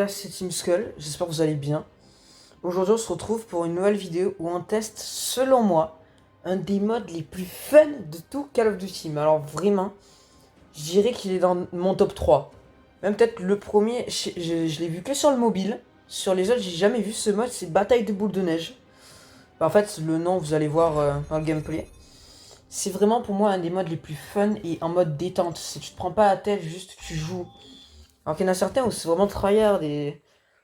gars, c'est Team Skull, j'espère que vous allez bien. Aujourd'hui on se retrouve pour une nouvelle vidéo où on teste, selon moi, un des modes les plus fun de tout Call of Duty. Mais alors vraiment, je dirais qu'il est dans mon top 3. Même peut-être le premier, je l'ai vu que sur le mobile. Sur les autres, j'ai jamais vu ce mode, c'est Bataille de boules de neige. En fait, le nom, vous allez voir dans le gameplay. C'est vraiment pour moi un des modes les plus fun et en mode détente. Si tu te prends pas la tête, juste tu joues. Alors qu'il y en a certains où c'est vraiment tryhard et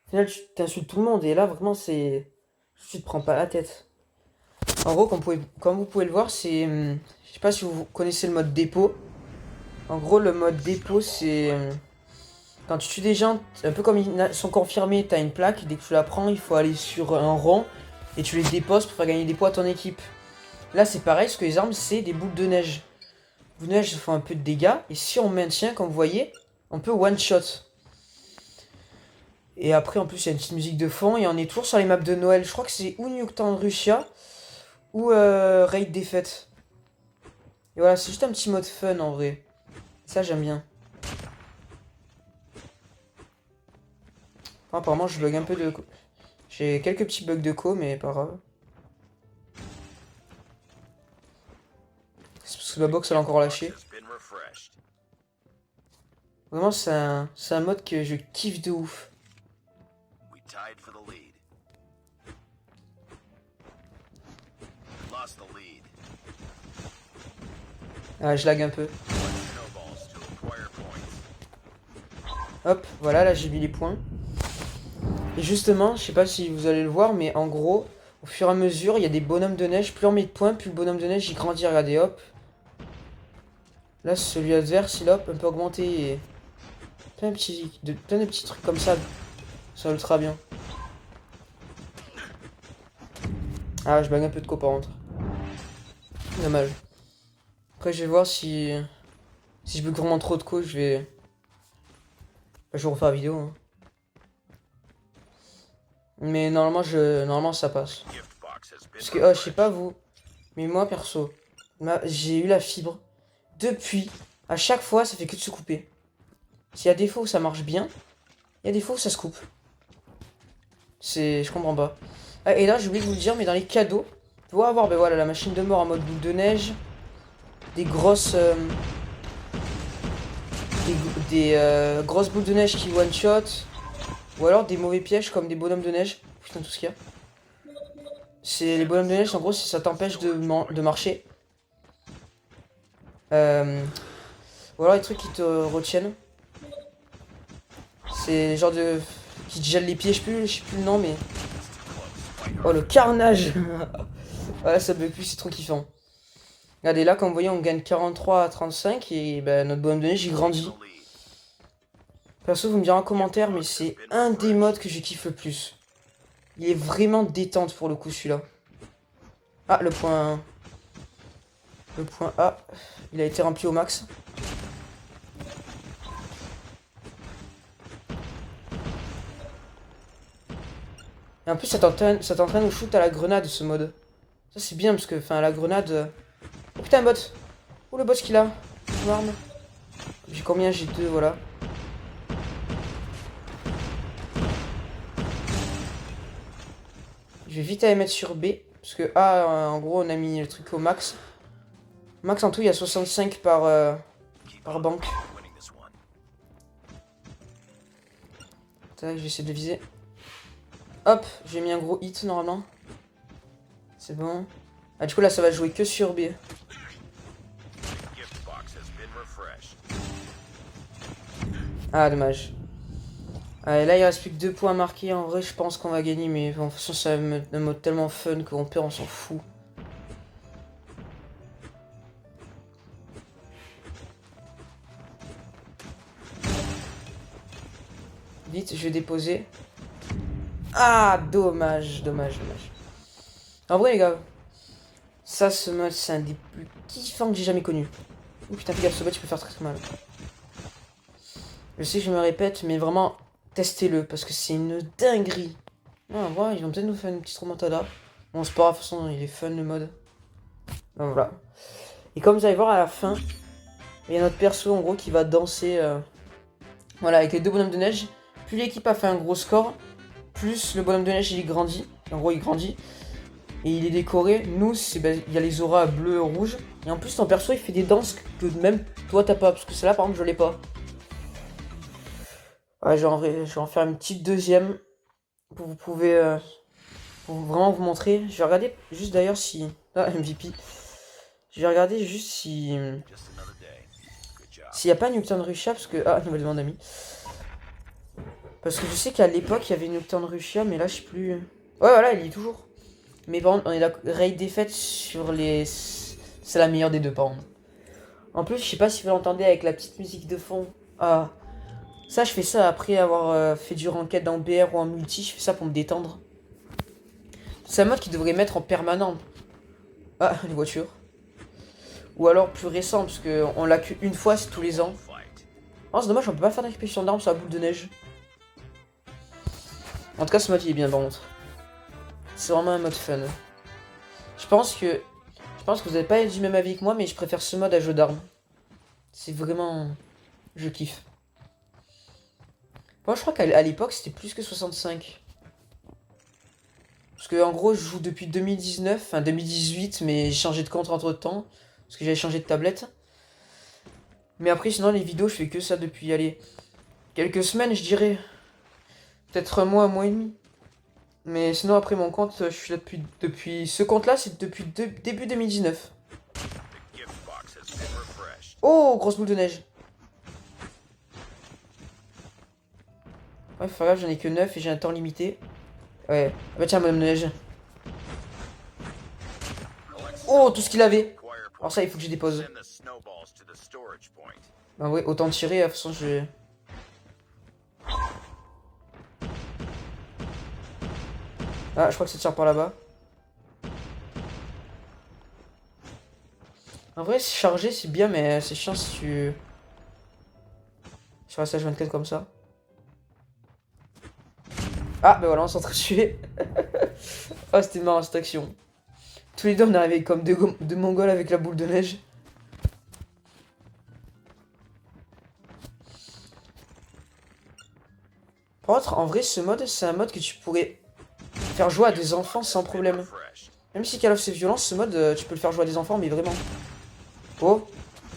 au final tu t'insultes tout le monde et là vraiment c'est... Tu te prends pas la tête. En gros comme vous pouvez le voir c'est... Je sais pas si vous connaissez le mode dépôt. En gros le mode dépôt c'est... Quand tu tues des gens, un peu comme ils sont confirmés, t'as une plaque, dès que tu la prends il faut aller sur un rond et tu les déposes pour faire gagner des points à ton équipe. Là c'est pareil, parce que les armes c'est des boules de neige. Les boules de neige font un peu de dégâts et si on maintient, comme vous voyez, on peut one shot. Et après, en plus, il y a une petite musique de fond. Et on est toujours sur les maps de Noël. Je crois que c'est ou Nuketown Russia ou Raid des Fêtes. Et voilà, c'est juste un petit mode fun en vrai. Ça, j'aime bien. Enfin, apparemment, je bug un peu de... J'ai quelques petits bugs de co, mais pas grave. C'est parce que ma box, elle a encore lâché. Vraiment, c'est un mode que je kiffe de ouf. Ah, je lag un peu. Hop, voilà, là j'ai mis les points. Et justement, je sais pas si vous allez le voir, mais en gros, au fur et à mesure, il y a des bonhommes de neige. Plus on met de points, plus le bonhomme de neige il grandit. Regardez, hop. Là, celui adverse, il hop, un peu augmenté. Et... plein de petits trucs comme ça. Ça ultra bien. Ah, je bug un peu de co par contre. Dommage. Après, je vais voir si... Si je bug vraiment trop de co, je vais... Je vais refaire la vidéo. Hein. Mais normalement, ça passe. Parce que, oh, je sais pas vous, mais moi, perso, j'ai eu la fibre. Depuis, à chaque fois, ça fait que de se couper. S'il y a des fois où ça marche bien, il y a des fois où ça se coupe. Je comprends pas. Ah, et là, j'ai oublié de vous le dire, mais dans les cadeaux, tu dois avoir, ben voilà, la machine de mort en mode boule de neige, des grosses... grosses boules de neige qui one-shot, ou alors des mauvais pièges comme des bonhommes de neige. Putain, tout ce qu'il y a. C'est les bonhommes de neige, en gros, ça t'empêche de marcher. Ou alors les trucs qui te retiennent. C'est genre de... qui te gèlent les pieds, je sais plus le nom, mais... Oh, le carnage. Ouais, ça bug plus, c'est trop kiffant. Regardez, là, comme vous voyez, on gagne 43 à 35 et ben, notre bonhomme de neige, il grandit. Perso, vous me direz en commentaire, mais c'est un des modes que je kiffe le plus. Il est vraiment détente pour le coup, celui-là. Ah, le point... Le point A, il a été rempli au max. Et en plus, ça t'entraîne au shoot à la grenade, ce mode. Ça, c'est bien, parce que, enfin, la grenade... Oh putain, un bot. Oh, le bot qu'il a. Une arme. J'ai combien? J'ai 2, voilà. Je vais vite aller mettre sur B. Parce que A, en gros, on a mis le truc au max. Max, en tout, il y a 65 par banque. Tac, je vais essayer de le viser. Hop, j'ai mis un gros hit, normalement. C'est bon. Ah, du coup, là, ça va jouer que sur B. Ah, dommage. Allez, là, il reste plus que 2 points marqués. En vrai, je pense qu'on va gagner, mais bon, de toute façon, c'est un mode tellement fun qu'on perd, on s'en fout. Vite, je vais déposer. Ah, dommage. En vrai, les gars, ça, ce mode, c'est un des plus kiffants que j'ai jamais connu. Oh putain, fais gaffe, ce bot, il peut faire très mal. Je sais que je me répète, mais vraiment, testez-le, parce que c'est une dinguerie. Ah, voilà, ils vont peut-être nous faire une petite remontada. Bon, c'est pas grave, de toute façon, il est fun, le mode. Donc, voilà. Et comme vous allez voir, à la fin, il y a notre perso, en gros, qui va danser... voilà, avec les 2 bonhommes de neige. plus l'équipe a fait un gros score, plus le bonhomme de neige il grandit. En gros, il grandit. Et il est décoré. Nous, il y a les auras bleu et rouge. Et en plus, ton perso, il fait des danses que même toi, t'as pas. Parce que celle-là, par exemple, je l'ai pas. Ouais, je vais en faire une petite deuxième. Pour vraiment vous montrer. Je vais regarder juste d'ailleurs si... Ah, MVP. Je vais regarder juste si... S'il n'y a pas Nocturne Russia, parce que... Ah, nouvelle demande d'amis. Parce que je sais qu'à l'époque, il y avait Nocturne Russia, mais là, je sais plus... Ouais, voilà, il y est toujours. Mais par contre, on est la raid défaite sur les... C'est la meilleure des deux, par contre. En plus, je sais pas si vous l'entendez avec la petite musique de fond. Ah. Ça, je fais ça après avoir fait du ranked en BR ou en multi. Je fais ça pour me détendre. C'est un mode qui devrait mettre en permanent. Ah, les voitures. Ou alors plus récent, parce qu'on l'a qu'une fois, c'est tous les ans. Oh, c'est dommage, on peut pas faire d'expédition d'armes sur la boule de neige. En tout cas, ce mode, il est bien, par contre. C'est vraiment un mode fun. Je pense que vous n'avez pas du même avis que moi, mais je préfère ce mode à jeu d'armes. C'est vraiment... Je kiffe. Moi, je crois qu'à l'époque, c'était plus que 65. Parce que, en gros, je joue depuis 2019, enfin 2018, mais j'ai changé de compte entre temps. Parce que j'avais changé de tablette. Mais après, sinon, les vidéos, je fais que ça depuis, allez, quelques semaines, je dirais. Peut-être un mois et demi. Mais sinon, après mon compte, je suis là depuis ce compte-là, c'est depuis début 2019. Oh, grosse boule de neige. Ouais, faut faire gaffe, j'en ai que 9 et j'ai un temps limité. Ouais. Ah bah tiens, madame de neige. Oh, tout ce qu'il avait. Alors ça, il faut que je dépose. Bah ouais, autant tirer, de toute façon, je vais... Ah, je crois que ça tire par là-bas. En vrai, charger, c'est bien, mais c'est chiant si tu... Sur la stage 24 comme ça. Ah, bah voilà, on s'entretuait. Oh, c'était marrant cette action. Tous les deux, on arrivait comme deux Mongols avec la boule de neige. Par contre, en vrai, ce mode, c'est un mode que tu pourrais faire jouer à des enfants sans problème. Même si Call of c'est violent, ce mode, tu peux le faire jouer à des enfants, mais vraiment. Oh,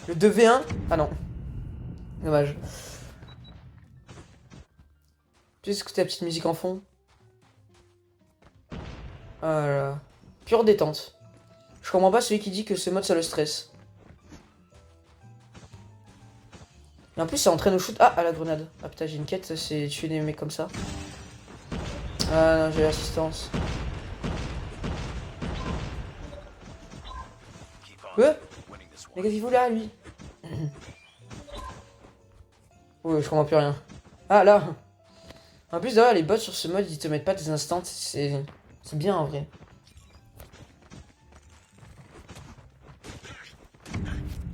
le 2v1. Ah non. Dommage. Tu sais écouter la petite musique en fond. Voilà. Pure détente. Je comprends pas celui qui dit que ce mode ça le stresse. Et en plus ça entraîne au shoot. Ah, à la grenade. Ah putain, j'ai une quête, c'est tuer des mecs comme ça. Ah non, j'ai l'assistance. Ouais. Mais qu'est-ce qu'il fout là, lui? Ouais, je comprends plus rien. Ah là. En plus d'ailleurs, les bots sur ce mode, ils te mettent pas des instants. C'est bien en vrai.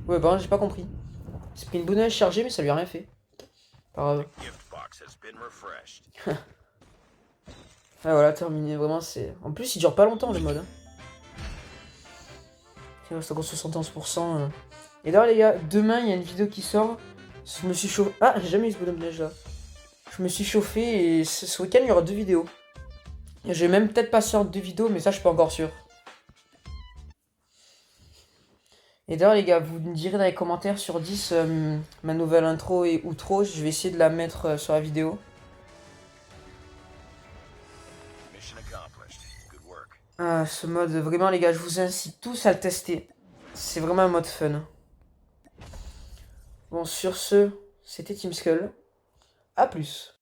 Ouais, bah j'ai pas compris. C'est pris une bonne neige chargée, mais ça lui a rien fait. Pas grave. Ah voilà, terminé. Vraiment, c'est... En plus, il dure pas longtemps, le mode. Hein. Il reste encore 71%. Et d'ailleurs, les gars, demain, il y a une vidéo qui sort. Je me suis chauffé... Ah, j'ai jamais eu ce bonhomme de neige, là. Je me suis chauffé et ce week-end, il y aura 2 vidéos. Je vais même peut-être passer en 2 vidéos, mais ça, je suis pas encore sûr. Et d'ailleurs, les gars, vous me direz dans les commentaires sur 10 ma nouvelle intro et outro. Je vais essayer de la mettre sur la vidéo. Ah, ce mode, vraiment, les gars, je vous incite tous à le tester. C'est vraiment un mode fun. Bon, sur ce, c'était Team Skull. A plus.